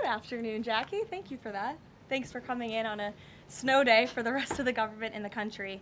afternoon, Jackie. Thank you for that. Thanks for coming in on a snow day for the rest of the government in the country.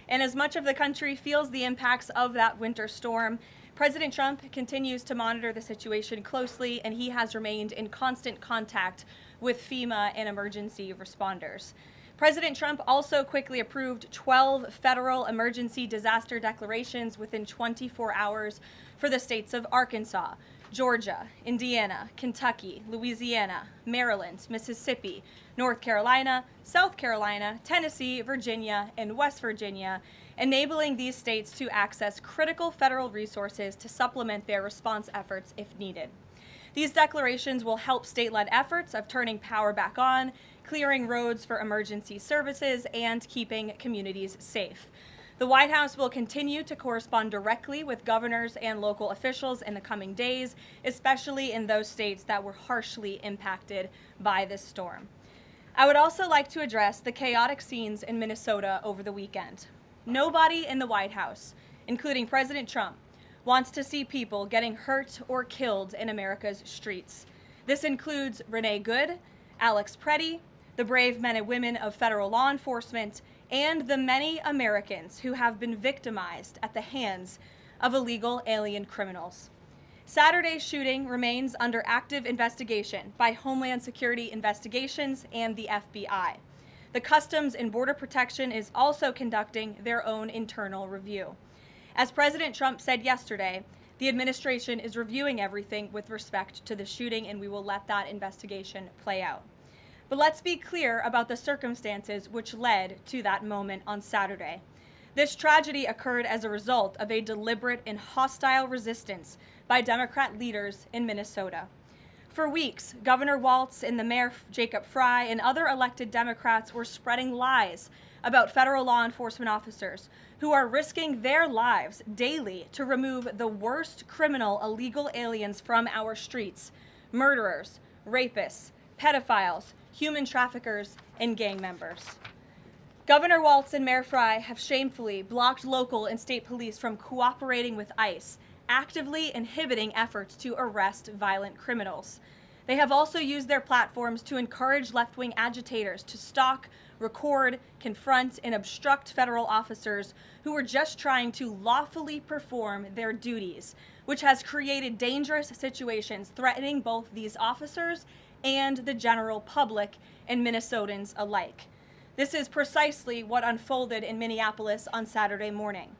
And as much of the country feels the impacts of that winter storm, President Trump continues to monitor the situation closely, and he has remained in constant contact with FEMA and emergency responders. President Trump also quickly approved 12 federal emergency disaster declarations within 24 hours for the states of Arkansas, Georgia, Indiana, Kentucky, Louisiana, Maryland, Mississippi, North Carolina, South Carolina, Tennessee, Virginia, and West Virginia, enabling these states to access critical federal resources to supplement their response efforts if needed. These declarations will help state-led efforts of turning power back on, clearing roads for emergency services, and keeping communities safe. The White House will continue to correspond directly with governors and local officials in the coming days, especially in those states that were harshly impacted by this storm. I would also like to address the chaotic scenes in Minnesota over the weekend. Nobody in the White House, including President Trump, wants to see people getting hurt or killed in America's streets. This includes Renee Good, Alex Preddy, the brave men and women of federal law enforcement, and the many Americans who have been victimized at the hands of illegal alien criminals. Saturday's shooting remains under active investigation by Homeland Security Investigations and the FBI. The Customs and Border Protection is also conducting their own internal review. As President Trump said yesterday, the administration is reviewing everything with respect to the shooting, and we will let that investigation play out. But let's be clear about the circumstances which led to that moment on Saturday. This tragedy occurred as a result of a deliberate and hostile resistance by Democrat leaders in Minnesota. For weeks, Governor Walz and the Mayor Jacob Frey and other elected Democrats were spreading lies about federal law enforcement officers who are risking their lives daily to remove the worst criminal illegal aliens from our streets: murderers, rapists, pedophiles, human traffickers, and gang members. Governor Walz and Mayor Frey have shamefully blocked local and state police from cooperating with ICE, actively inhibiting efforts to arrest violent criminals. They have also used their platforms to encourage left-wing agitators to stalk, record, confront, and obstruct federal officers who are just trying to lawfully perform their duties, which has created dangerous situations threatening both these officers and the general public and Minnesotans alike. This is precisely what unfolded in Minneapolis on Saturday morning.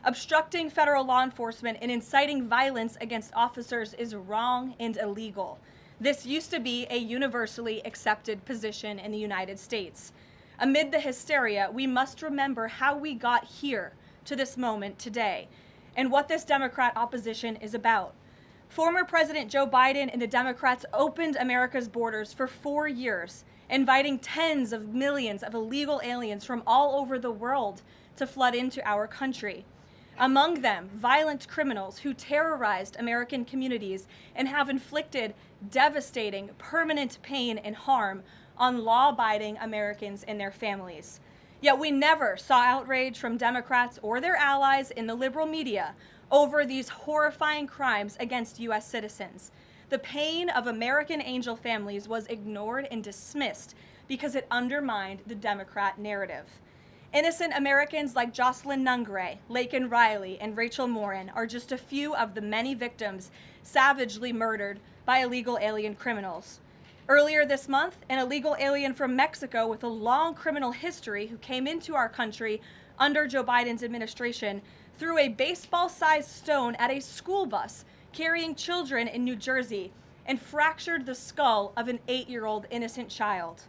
Obstructing federal law enforcement and inciting violence against officers is wrong and illegal. This used to be a universally accepted position in the United States. Amid the hysteria, we must remember how we got here to this moment today and what this Democrat opposition is about. Former President Joe Biden and the Democrats opened America's borders for 4 years, inviting tens of millions of illegal aliens from all over the world to flood into our country. Among them, violent criminals who terrorized American communities and have inflicted devastating, permanent pain and harm on law-abiding Americans and their families. Yet we never saw outrage from Democrats or their allies in the liberal media over these horrifying crimes against U.S. citizens. The pain of American angel families was ignored and dismissed because it undermined the Democrat narrative. Innocent Americans like Jocelyn Nungray, Laken Riley, and Rachel Morin are just a few of the many victims savagely murdered by illegal alien criminals. Earlier this month, an illegal alien from Mexico with a long criminal history who came into our country under Joe Biden's administration threw a baseball-sized stone at a school bus carrying children in New Jersey and fractured the skull of an 8-year-old innocent child.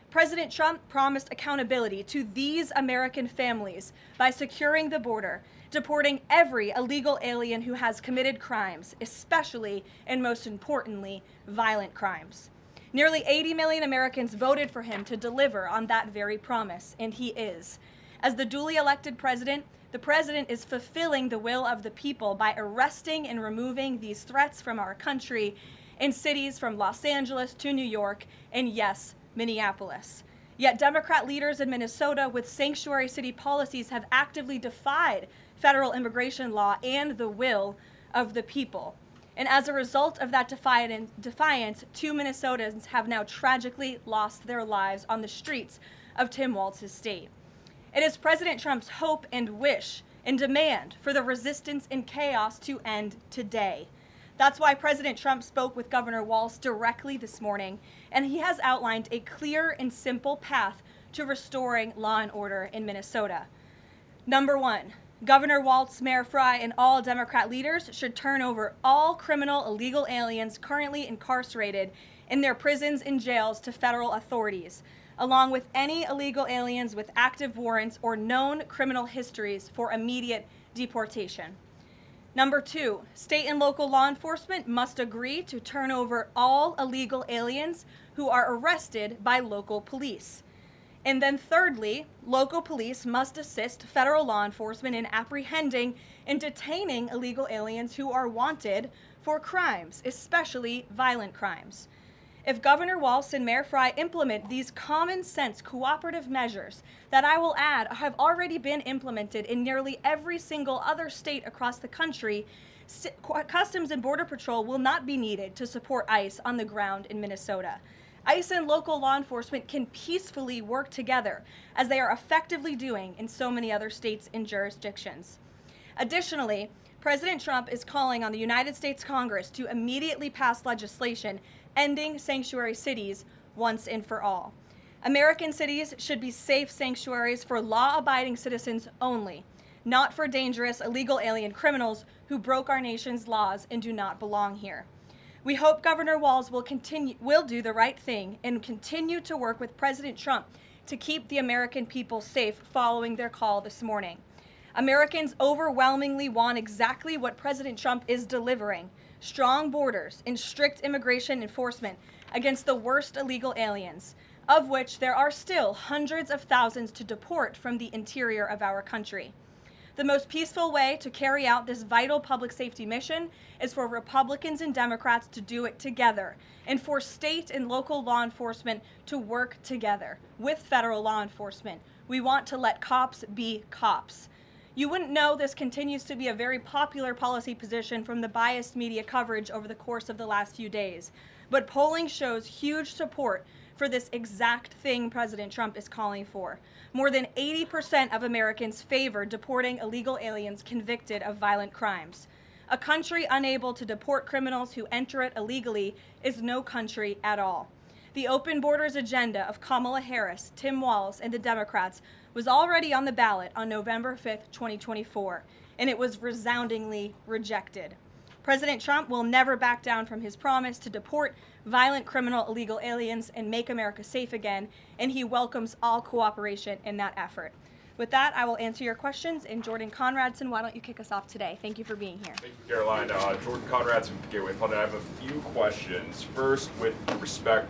President Trump promised accountability to these American families by securing the border, deporting every illegal alien who has committed crimes, especially and most importantly, violent crimes. Nearly 80 million Americans voted for him to deliver on that very promise, and he is. As the duly elected president, the president is fulfilling the will of the people by arresting and removing these threats from our country in cities from Los Angeles to New York and, yes, Minneapolis. Yet Democrat leaders in Minnesota with sanctuary city policies have actively defied federal immigration law and the will of the people. And as a result of that defiance, 2 Minnesotans have now tragically lost their lives on the streets of Tim Walz's state. It is President Trump's hope and wish and demand for the resistance and chaos to end today. That's why President Trump spoke with Governor Walz directly this morning, and he has outlined a clear and simple path to restoring law and order in Minnesota. Number one, Governor Walz, Mayor Frey, and all Democrat leaders should turn over all criminal illegal aliens currently incarcerated in their prisons and jails to federal authorities, along with any illegal aliens with active warrants or known criminal histories for immediate deportation. Number two, state and local law enforcement must agree to turn over all illegal aliens who are arrested by local police. And then thirdly, local police must assist federal law enforcement in apprehending and detaining illegal aliens who are wanted for crimes, especially violent crimes. If Governor Walz and Mayor Frey implement these common sense cooperative measures that I will add have already been implemented in nearly every single other state across the country, Customs and Border Patrol will not be needed to support ICE on the ground in Minnesota. ICE and local law enforcement can peacefully work together, as they are effectively doing in so many other states and jurisdictions. Additionally, President Trump is calling on the United States Congress to immediately pass legislation ending sanctuary cities once and for all. American cities should be safe sanctuaries for law-abiding citizens only, not for dangerous illegal alien criminals who broke our nation's laws and do not belong here. We hope Governor Walz will do the right thing and continue to work with President Trump to keep the American people safe following their call this morning. Americans overwhelmingly want exactly what President Trump is delivering: strong borders and strict immigration enforcement against the worst illegal aliens, of which there are still hundreds of thousands to deport from the interior of our country. The most peaceful way to carry out this vital public safety mission is for Republicans and Democrats to do it together, and for state and local law enforcement to work together with federal law enforcement. We want to let cops be cops. You wouldn't know this continues to be a very popular policy position from the biased media coverage over the course of the last few days, but polling shows huge support for this exact thing President Trump is calling for. More than 80% of Americans favor deporting illegal aliens convicted of violent crimes. A country unable to deport criminals who enter it illegally is no country at all. The open borders agenda of Kamala Harris, Tim Walz, and the Democrats was already on the ballot on November 5th, 2024, and it was resoundingly rejected. President Trump will never back down from his promise to deport violent criminal illegal aliens and make America safe again, and he welcomes all cooperation in that effort. With that, I will answer your questions. And Jordan Conradson, why don't you kick us off today? Thank you for being here. Thank you, Caroline. Jordan Conradson from Gateway Pundit. I have a few questions. First, with respect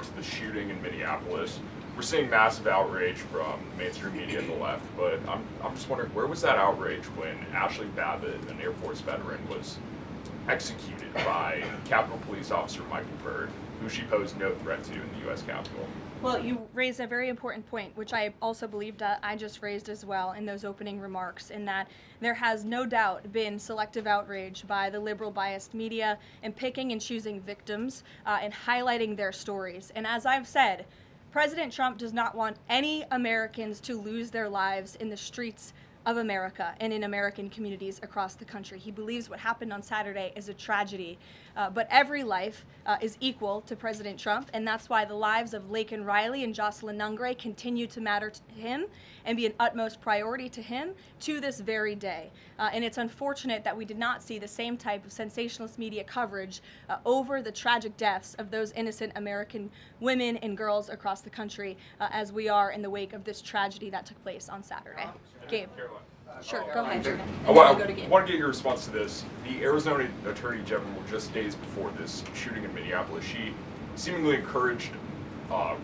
to the shooting in Minneapolis, we're seeing massive outrage from mainstream media and the left, but I'm just wondering, where was that outrage when Ashley Babbitt, an Air Force veteran, was executed by Capitol Police Officer Michael Byrd, who she posed no threat to in the U.S. Capitol? Well, you raised a very important point, which I also believed I just raised as well in those opening remarks, in that there has no doubt been selective outrage by the liberal biased media in picking and choosing victims and highlighting their stories. And as I've said, President Trump does not want any Americans to lose their lives in the streets of America and in American communities across the country. He believes what happened on Saturday is a tragedy, but every life is equal to President Trump, and that's why the lives of Laken Riley and Jocelyn Nungray continue to matter to him and be an utmost priority to him to this very day. And it's unfortunate that we did not see the same type of sensationalist media coverage over the tragic deaths of those innocent American women and girls across the country as we are in the wake of this tragedy that took place on Saturday. Gabe. Sure, go ahead, Jordan. I want to get your response to this. The Arizona Attorney General, just days before this shooting in Minneapolis, she seemingly encouraged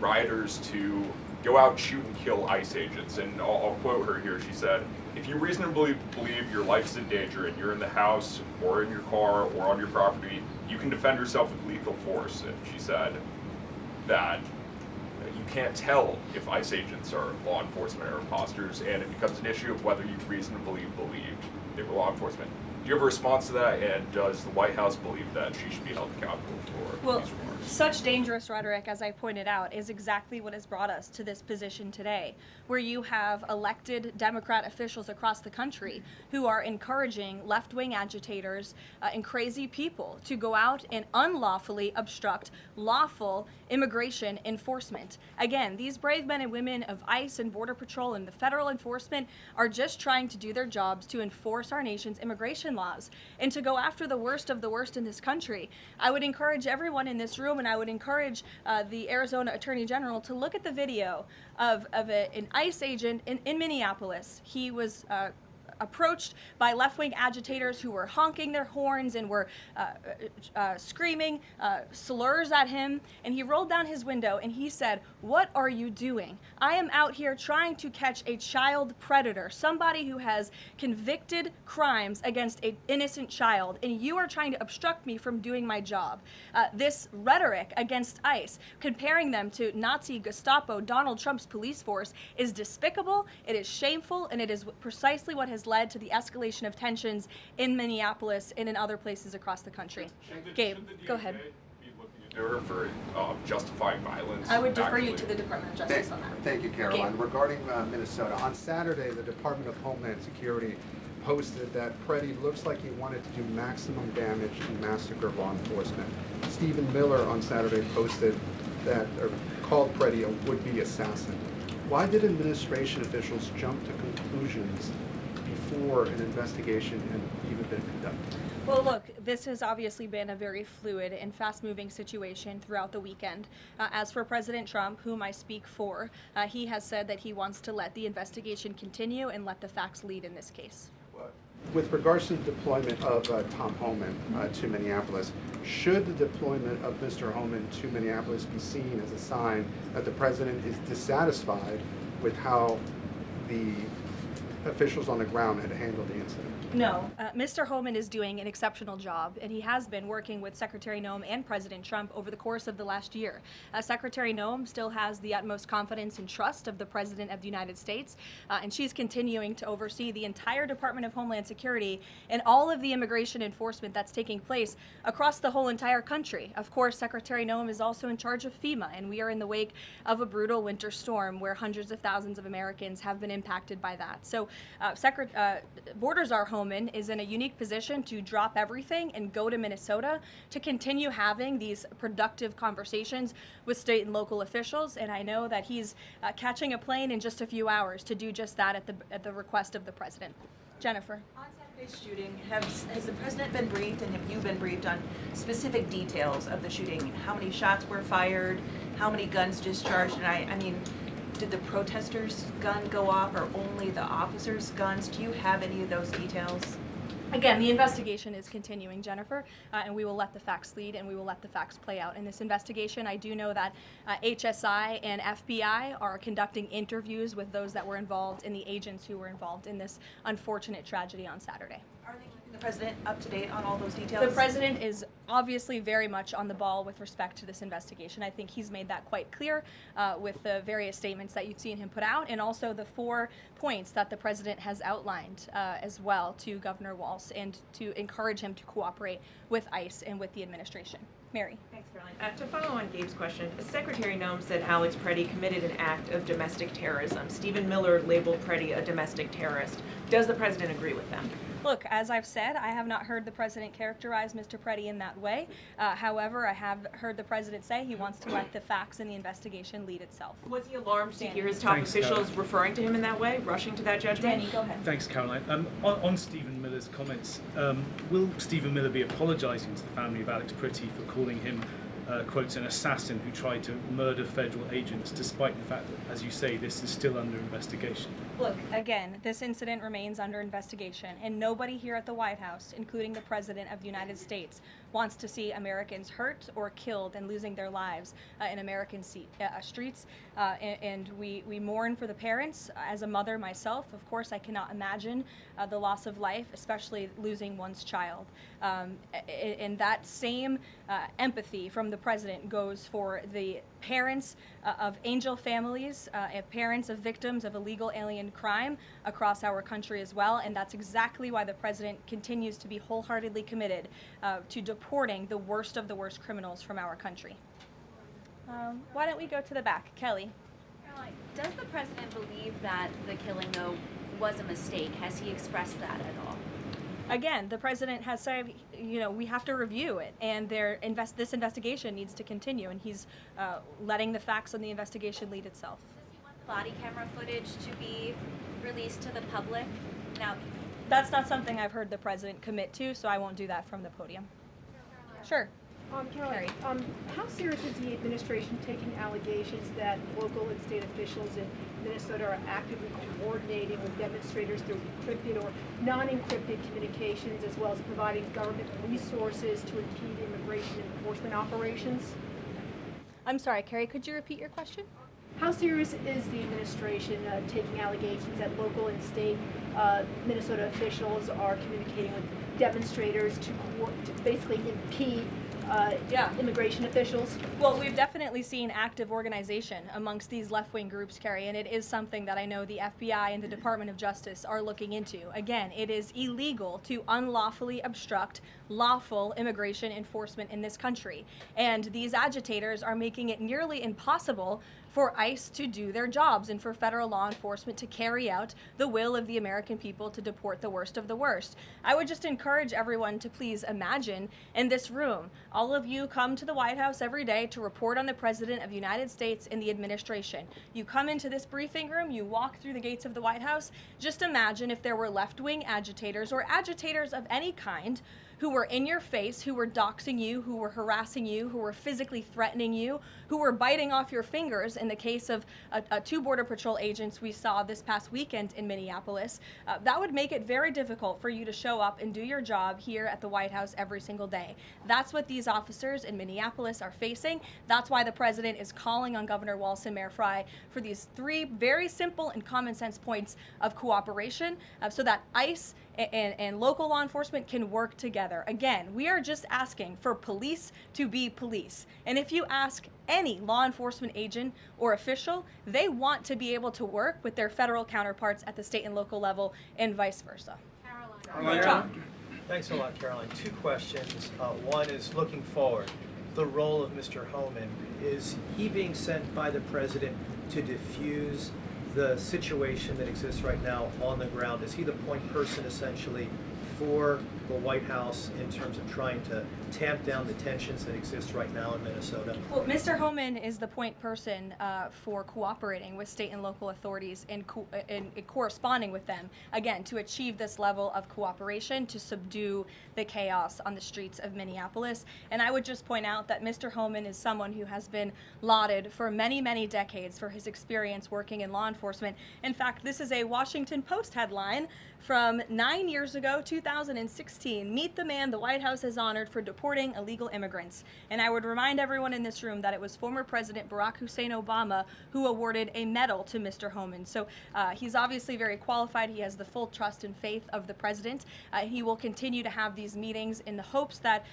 rioters to go out and shoot and kill ICE agents. And I'll quote her here. She said, "If you reasonably believe your life's in danger and you're in the house or in your car or on your property, you can defend yourself with lethal force." And she said that you can't tell if ICE agents are law enforcement or imposters, and it becomes an issue of whether you reasonably believe they were law enforcement. Do you have a response to that, and does the White House believe that she should be held accountable for these remarks? Such dangerous rhetoric, as I pointed out, is exactly what has brought us to this position today, where you have elected Democrat officials across the country who are encouraging left-wing agitators and crazy people to go out and unlawfully obstruct lawful immigration enforcement. Again, these brave men and women of ICE and Border Patrol and the federal enforcement are just trying to do their jobs to enforce our nation's immigration laws and to go after the worst of the worst in this country. I would encourage everyone in this room, and I would encourage the Arizona Attorney General to look at the video of an ICE agent in Minneapolis. He was approached by left-wing agitators who were honking their horns and were screaming slurs at him, and he rolled down his window and he said, "What are you doing? I am out here trying to catch a child predator, somebody who has convicted crimes against an innocent child, and you are trying to obstruct me from doing my job." This rhetoric against ICE, comparing them to Nazi Gestapo, Donald Trump's police force, is despicable, it is shameful, and it is precisely what has led to the escalation of tensions in Minneapolis and in other places across the country. Gabe, go ahead. Be looking into her for justifying violence? I would defer you to the Department of Justice on that. Thank you, Karoline. Regarding Minnesota, on Saturday, the Department of Homeland Security posted that Preddy looks like he wanted to do maximum damage and massacre law enforcement. Stephen Miller on Saturday posted that, or called Preddy a would-be assassin. Why did administration officials jump to conclusions before an investigation had even been conducted? Well, look, this has obviously been a very fluid and fast-moving situation throughout the weekend. As for President Trump, whom I speak for, he has said that he wants to let the investigation continue and let the facts lead in this case. With regards to the deployment of Tom Homan to Minneapolis, should the deployment of Mr. Homan to Minneapolis be seen as a sign that the president is dissatisfied with how the officials on the ground had handled the incident? No, Mr. Homan is doing an exceptional job, and he has been working with Secretary Noem and President Trump over the course of the last year. Secretary Noem still has the utmost confidence and trust of the President of the United States, and she's continuing to oversee the entire Department of Homeland Security and all of the immigration enforcement that's taking place across the whole entire country. Of course, Secretary Noem is also in charge of FEMA, and we are in the wake of a brutal winter storm where hundreds of thousands of Americans have been impacted by that. So Borders Are Homan is in a unique position to drop everything and go to Minnesota to continue having these productive conversations with state and local officials, and I know that he's catching a plane in just a few hours to do just that at the request of the president. Jennifer. On Saturday's shooting, has the president been briefed, and have you been briefed on specific details of the shooting? How many shots were fired? How many guns discharged? And I mean, did the protesters' gun go off, or only the officers' guns? Do you have any of those details? Again, the investigation is continuing, Jennifer, and we will let the facts lead and we will let the facts play out. In this investigation, I do know that HSI and FBI are conducting interviews with those that were involved and the agents who were involved in this unfortunate tragedy on Saturday. Are they keeping the president up to date on all those details? The president is obviously very much on the ball with respect to this investigation. I think he's made that quite clear with the various statements that you've seen him put out, and also the 4 points that the president has outlined as well to Governor Walz, and to encourage him to cooperate with ICE and with the administration. Mary. Thanks, Karoline. To follow on Gabe's question, Secretary Noem said Alex Preddy committed an act of domestic terrorism. Stephen Miller labeled Preddy a domestic terrorist. Does the president agree with them? Look, as I've said, I have not heard the president characterize Mr. Preddy in that way. However, I have heard the president say he wants to let the facts in the investigation lead itself. Was he alarmed to hear his top officials referring to him in that way, rushing to that judgment? Danny, go ahead. Thanks, Caroline. On Stephen Miller's comments, will Stephen Miller be apologising to the family of Alex Preddy for calling him, quotes, an assassin who tried to murder federal agents, despite the fact that, as you say, this is still under investigation? Look, again, this incident remains under investigation, and nobody here at the White House, including the President of the United States, wants to see Americans hurt or killed and losing their lives in American streets. And we mourn for the parents. As a mother myself, of course, I cannot imagine the loss of life, especially losing one's child. And that same empathy from the President goes for the parents of angel families, and parents of victims of illegal alien crime across our country as well. And that's exactly why the president continues to be wholeheartedly committed to deporting the worst of the worst criminals from our country. Why don't we go to the back? Kelly. Karoline, does the president believe that the killing, though, was a mistake? Has he expressed that at all? Again, the president has said, we have to review it, and this investigation needs to continue, and he's letting the facts on the investigation lead itself. Does he want the body camera footage to be released to the public? Now, that's not something I've heard the president commit to, so I won't do that from the podium. Sure. Caroline, how serious is the administration taking allegations that local and state officials in Minnesota are actively coordinating with demonstrators through encrypted or non-encrypted communications, as well as providing government resources to impede immigration enforcement operations? I'm sorry, Carrie, could you repeat your question? How serious is the administration taking allegations that local and state Minnesota officials are communicating with demonstrators to basically impede immigration officials? Well, we've definitely seen active organization amongst these left-wing groups, Carrie, and it is something that I know the FBI and the Department of Justice are looking into. Again, it is illegal to unlawfully obstruct lawful immigration enforcement in this country, and these agitators are making it nearly impossible for ICE to do their jobs and for federal law enforcement to carry out the will of the American people to deport the worst of the worst. I would just encourage everyone to please imagine in this room, all of you come to the White House every day to report on the President of the United States and the administration. You come into this briefing room, you walk through the gates of the White House. Just imagine if there were left-wing agitators or agitators of any kind who were in your face, who were doxing you, who were harassing you, who were physically threatening you, who were biting off your fingers in the case of two Border Patrol agents we saw this past weekend in Minneapolis. That would make it very difficult for you to show up and do your job here at the White House every single day. That's what these officers in Minneapolis are facing. That's why the president is calling on Governor Walz and Mayor Frey for these three very simple and common sense points of cooperation so that ICE and local law enforcement can work together. Again, we are just asking for police to be police. And if you ask any law enforcement agent or official, they want to be able to work with their federal counterparts at the state and local level and vice versa. Caroline. Thanks a lot, Caroline. Two questions. One is looking forward. The role of Mr. Homan. Is he being sent by the president to diffuse the situation that exists right now on the ground? Is he the point person essentially for the White House in terms of trying to tamp down the tensions that exist right now in Minnesota? Well, Mr. Homan is the point person for cooperating with state and local authorities and corresponding with them, again, to achieve this level of cooperation to subdue the chaos on the streets of Minneapolis. And I would just point out that Mr. Homan is someone who has been lauded for many, many decades for his experience working in law enforcement. In fact, this is a Washington Post headline from 9 years ago, 2016. Meet the man the White House has honored for deporting illegal immigrants. And I would remind everyone in this room that it was former President Barack Hussein Obama who awarded a medal to Mr. Homan. So he's obviously very qualified. He has the full trust and faith of the president. He will continue to have these meetings in the hopes that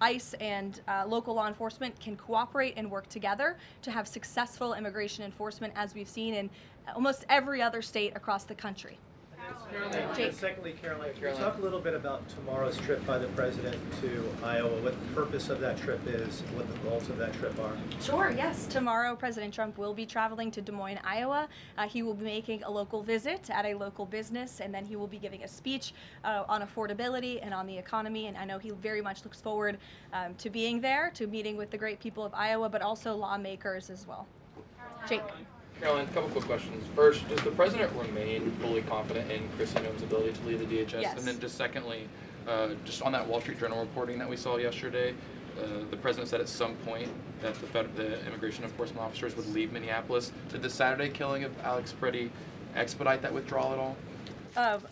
ICE and local law enforcement can cooperate and work together to have successful immigration enforcement, as we've seen in almost every other state across the country. And secondly, Caroline, can you talk a little bit about tomorrow's trip by the president to Iowa, what the purpose of that trip is, what the goals of that trip are? Sure, yes. Tomorrow, President Trump will be traveling to Des Moines, Iowa. He will be making a local visit at a local business, and then he will be giving a speech on affordability and on the economy. And I know he very much looks forward to being there, to meeting with the great people of Iowa, but also lawmakers as well. Jake. Caroline, a couple quick questions. First, does the president remain fully confident in Kristi Noem's ability to lead the DHS? Yes. And then just secondly, just on that Wall Street Journal reporting that we saw yesterday, the president said at some point that the immigration enforcement officers would leave Minneapolis. Did the Saturday killing of Alex Preddy expedite that withdrawal at all?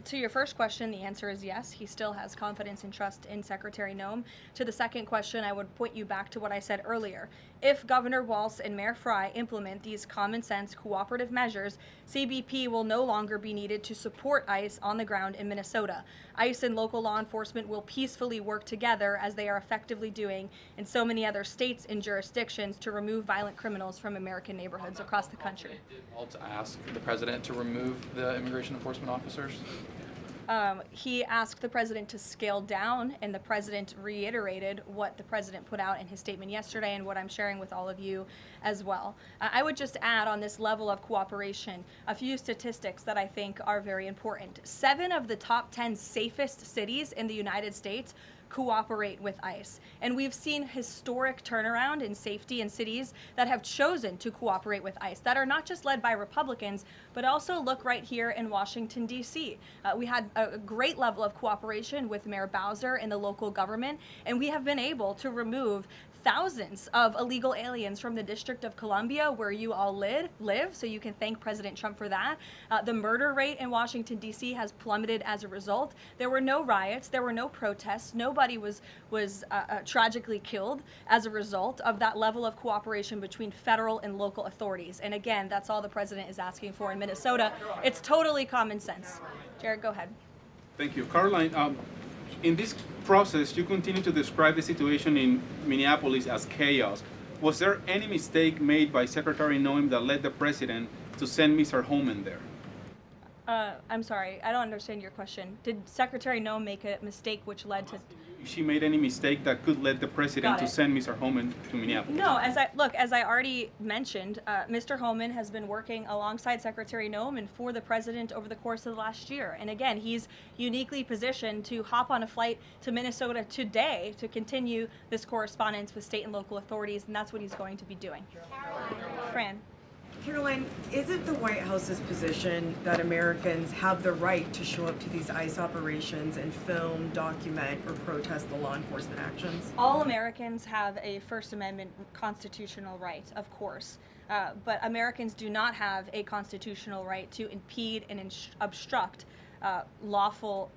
To your first question, the answer is yes. He still has confidence and trust in Secretary Noem. To the second question, I would point you back to what I said earlier. If Governor Walz and Mayor Fry implement these common sense cooperative measures, CBP will no longer be needed to support ICE on the ground in Minnesota. ICE and local law enforcement will peacefully work together, as they are effectively doing in so many other states and jurisdictions, to remove violent criminals from American neighborhoods across the country. Did Walz ask the president to remove the immigration enforcement officers? He asked the president to scale down, and the president reiterated what the president put out in his statement yesterday and what I'm sharing with all of you as well. I would just add on this level of cooperation a few statistics that I think are very important. 7 of the top 10 safest cities in the United States cooperate with ICE. And we've seen historic turnaround in safety in cities that have chosen to cooperate with ICE, that are not just led by Republicans, but also look right here in Washington, D.C. We had a great level of cooperation with Mayor Bowser and the local government, and we have been able to remove thousands of illegal aliens from the District of Columbia, where you all live, so you can thank President Trump for that. The murder rate in Washington, D.C. has plummeted as a result. There were no riots, there were no protests, nobody was tragically killed as a result of that level of cooperation between federal and local authorities. And again, that's all the president is asking for in Minnesota. It's totally common sense. Jared, go ahead. Thank you. Karoline, in this process, you continue to describe the situation in Minneapolis as chaos. Was there any mistake made by Secretary Noem that led the president to send Mr. Homan there? I'm sorry, I don't understand your question. Did Secretary Noem make a mistake which led to... If she made any mistake that could lead the president Got to it. send Mr. Homan to Minneapolis? No, as I already mentioned, Mr. Homan has been working alongside Secretary Noem and for the president over the course of the last year. And again, he's uniquely positioned to hop on a flight to Minnesota today to continue this correspondence with state and local authorities, and that's what he's going to be doing. Fran. Karoline, is it the White House's position that Americans have the right to show up to these ICE operations and film, document, or protest the law enforcement actions? All Americans have a First Amendment constitutional right, of course. But Americans do not have a constitutional right to impede and obstruct lawful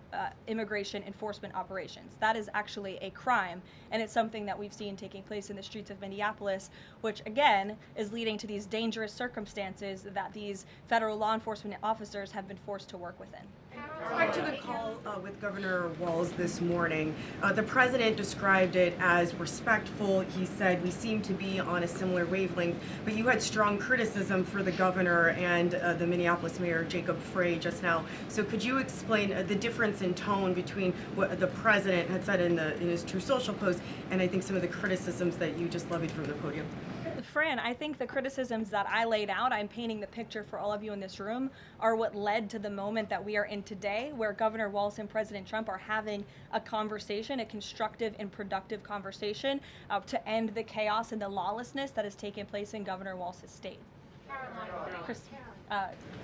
immigration enforcement operations. That is actually a crime, and it's something that we've seen taking place in the streets of Minneapolis, which again is leading to these dangerous circumstances that these federal law enforcement officers have been forced to work within. Back to the call with Governor Walz this morning, the president described it as respectful. He said we seem to be on a similar wavelength, but you had strong criticism for the governor and the Minneapolis mayor, Jacob Frey, just now. So could you explain the difference in tone between what the president had said in his True Social post and I think some of the criticisms that you just levied from the podium? Fran, I think the criticisms that I laid out, I'm painting the picture for all of you in this room, are what led to the moment that we are in today, where Governor Walz and President Trump are having a conversation, a constructive and productive conversation to end the chaos and the lawlessness that has taken place in Governor Walz's state.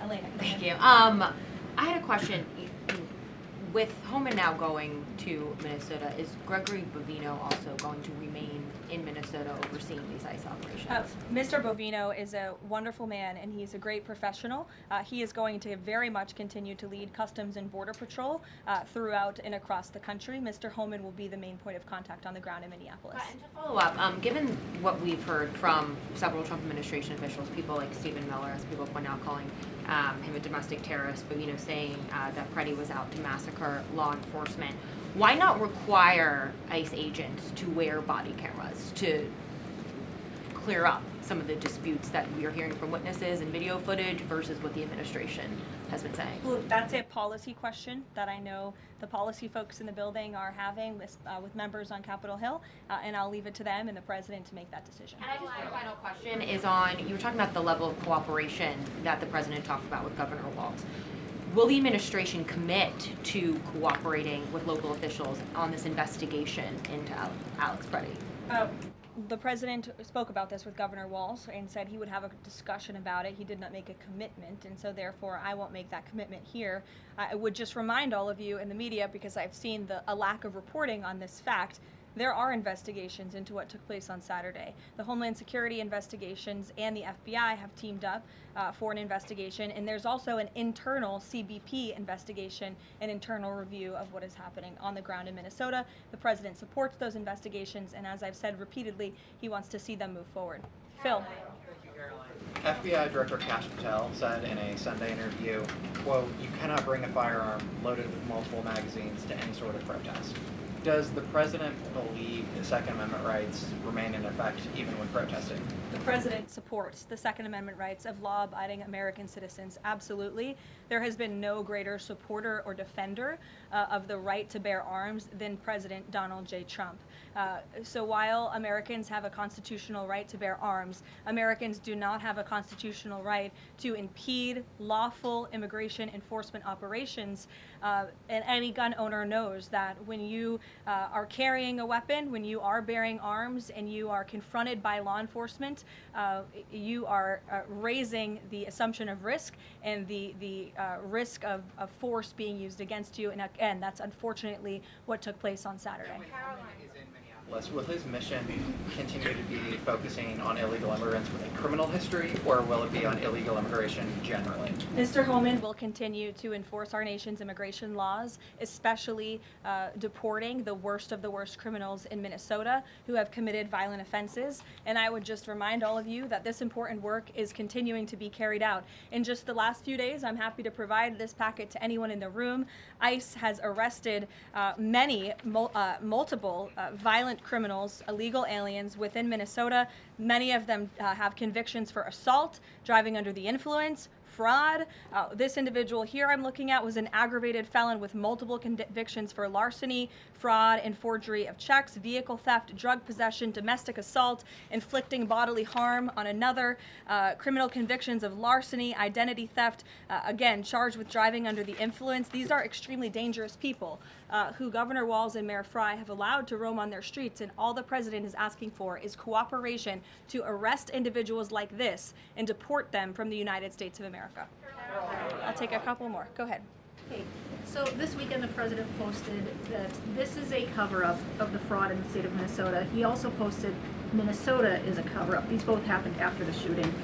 Elena. Thank you. I had a question. With Homan now going to Minnesota, is Gregory Bovino also going to remain in Minnesota overseeing these ICE operations? Mr. Bovino is a wonderful man, and he's a great professional. He is going to very much continue to lead Customs and Border Patrol throughout and across the country. Mr. Homan will be the main point of contact on the ground in Minneapolis. And to follow up, given what we've heard from several Trump administration officials, people like Stephen Miller, as people point out, calling him a domestic terrorist, Bovino saying that Preddy was out to massacre law enforcement, why not require ICE agents to wear body cameras to clear up some of the disputes that we are hearing from witnesses and video footage versus what the administration has been saying? Well, that's a policy question that I know the policy folks in the building are having with members on Capitol Hill, and I'll leave it to them and the president to make that decision. And I just have a final question is on, you were talking about the level of cooperation that the president talked about with Governor Walz. Will the administration commit to cooperating with local officials on this investigation into Alex Preddy? The president spoke about this with Governor Walz and said he would have a discussion about it. He did not make a commitment, and so therefore I won't make that commitment here. I would just remind all of you in the media, because I've seen a lack of reporting on this fact, there are investigations into what took place on Saturday. The Homeland Security investigations and the FBI have teamed up for an investigation, and there's also an internal CBP investigation, an internal review of what is happening on the ground in Minnesota. The president supports those investigations, and as I've said repeatedly, he wants to see them move forward. Phil. FBI Director Kash Patel said in a Sunday interview, quote, "You cannot bring a firearm loaded with multiple magazines to any sort of protest." Does the president believe the Second Amendment rights remain in effect even when protesting? The president supports the Second Amendment rights of law-abiding American citizens. Absolutely. There has been no greater supporter or defender of the right to bear arms than President Donald J. Trump. So while Americans have a constitutional right to bear arms, Americans do not have a constitutional right to impede lawful immigration enforcement operations. And any gun owner knows that when you are carrying a weapon, when you are bearing arms, and you are confronted by law enforcement, you are raising the assumption of risk and the risk of force being used against you. And again, that's unfortunately what took place on Saturday. Will his mission continue to be focusing on illegal immigrants with a criminal history, or will it be on illegal immigration generally? Mr. Holman will continue to enforce our nation's immigration laws, especially deporting the worst of the worst criminals in Minnesota who have committed violent offenses. And I would just remind all of you that this important work is continuing to be carried out. In just the last few days, I'm happy to provide this packet to anyone in the room. ICE has arrested multiple violent criminals, illegal aliens within Minnesota. Many of them have convictions for assault, driving under the influence, fraud. This individual here I'm looking at was an aggravated felon with multiple convictions for larceny, fraud, and forgery of checks, vehicle theft, drug possession, domestic assault, inflicting bodily harm on another, criminal convictions of larceny, identity theft, again, charged with driving under the influence. These are extremely dangerous people who Governor Walz and Mayor Frey have allowed to roam on their streets, and all the president is asking for is cooperation to arrest individuals like this and deport them from the United States of America. I'll take a couple more. Go ahead. Okay, so this weekend the president posted that this is a cover-up of the fraud in the state of Minnesota. He also posted Minnesota is a cover-up. These both happened after the shooting.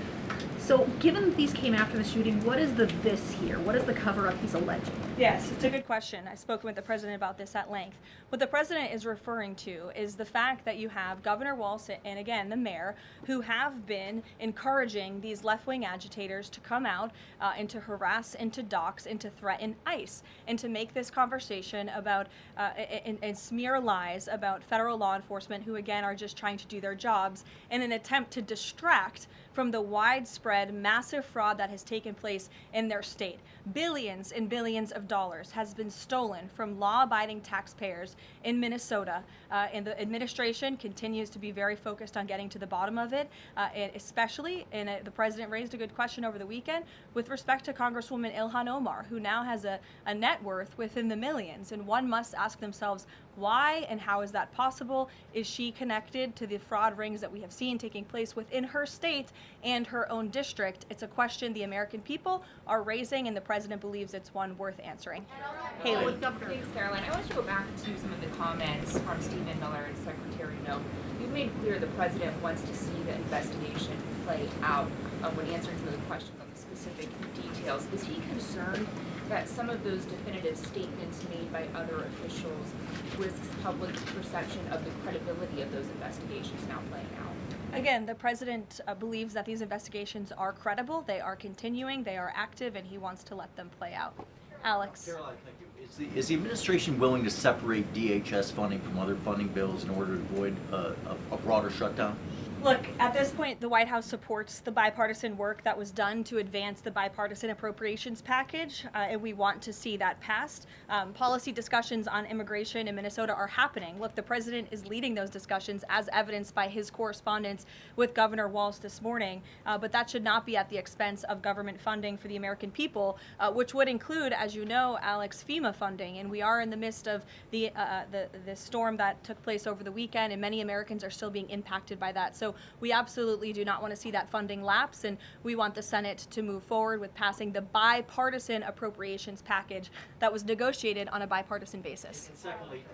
So given that these came after the shooting, what is the this here? What is the cover-up he's alleging? Yes, it's a good question. I've spoken with the president about this at length. What the president is referring to is the fact that you have Governor Walz and, again, the mayor, who have been encouraging these left-wing agitators to come out and to harass and to dox and to threaten ICE and to make this conversation about and smear lies about federal law enforcement who, again, are just trying to do their jobs in an attempt to distract from the widespread, massive fraud that has taken place in their state. Billions and billions of dollars has been stolen from law-abiding taxpayers in Minnesota, and the administration continues to be very focused on getting to the bottom of it, and especially, and the president raised a good question over the weekend, with respect to Congresswoman Ilhan Omar, who now has a net worth within the millions, and one must ask themselves, why and how is that possible? Is she connected to the fraud rings that we have seen taking place within her state and her own district? It's a question the American people are raising, and the president believes it's one worth answering. Haley. Thanks, Caroline. I want to go back to some of the comments from Stephen Miller and Secretary No. You've made clear the president wants to see the investigation play out when answering some of the questions on the specific details. Is he concerned that some of those definitive statements made by other officials risks public perception of the credibility of those investigations now playing out? Again, the president believes that these investigations are credible, they are continuing, they are active, and he wants to let them play out. Alex. Caroline, thank you. Is the administration willing to separate DHS funding from other funding bills in order to avoid a broader shutdown? Look, at this point, the White House supports the bipartisan work that was done to advance the bipartisan appropriations package, and we want to see that passed. Policy discussions on immigration in Minnesota are happening. Look, the president is leading those discussions as evidenced by his correspondence with Governor Walz this morning, but that should not be at the expense of government funding for the American people, which would include, as you know, Alex, FEMA funding, and we are in the midst of the storm that took place over the weekend, and many Americans are still being impacted by that. So we absolutely do not want to see that funding lapse, and we want the Senate to move forward with passing the bipartisan appropriations package that was negotiated on a bipartisan basis. And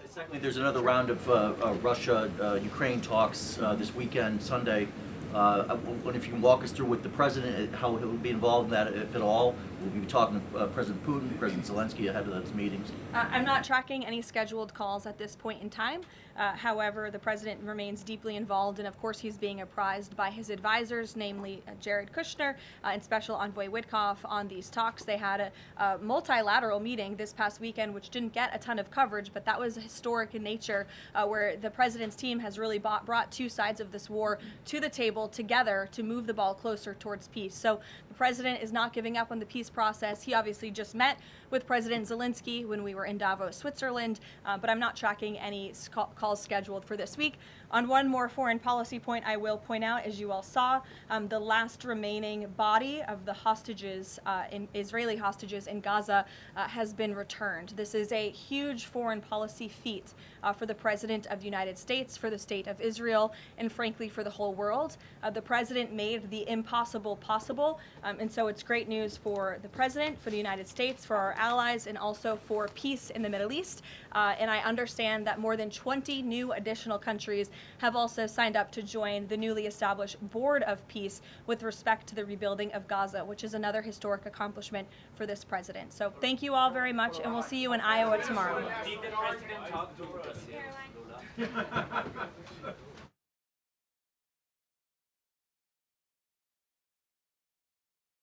secondly, there's another round of Russia-Ukraine talks this weekend, Sunday. I wonder if you can walk us through with the president, how he'll be involved in that, if at all. We'll be talking to President Putin, President Zelensky ahead of those meetings. I'm not tracking any scheduled calls at this point in time. However, the president remains deeply involved, and of course he's being apprised by his advisors, namely Jared Kushner and Special Envoy Witkoff, on these talks. They had a multilateral meeting this past weekend, which didn't get a ton of coverage, but that was historic in nature, where the president's team has really brought two sides of this war to the table together to move the ball closer towards peace. So the president is not giving up on the peace process. He obviously just met with President Zelensky when we were in Davos, Switzerland, but I'm not tracking any calls scheduled for this week. On one more foreign policy point, I will point out, as you all saw, the last remaining body of the hostages, Israeli hostages in Gaza, has been returned. This is a huge foreign policy feat for the President of the United States, for the State of Israel, and frankly for the whole world. The President made the impossible possible, and so it's great news for the President, for the United States, for our allies, and also for peace in the Middle East. And I understand that more than 20 new additional countries have also signed up to join the newly established Board of Peace with respect to the rebuilding of Gaza, which is another historic accomplishment for this president. So thank you all very much, and we'll see you in Iowa tomorrow. Did the president talk to us? Karoline.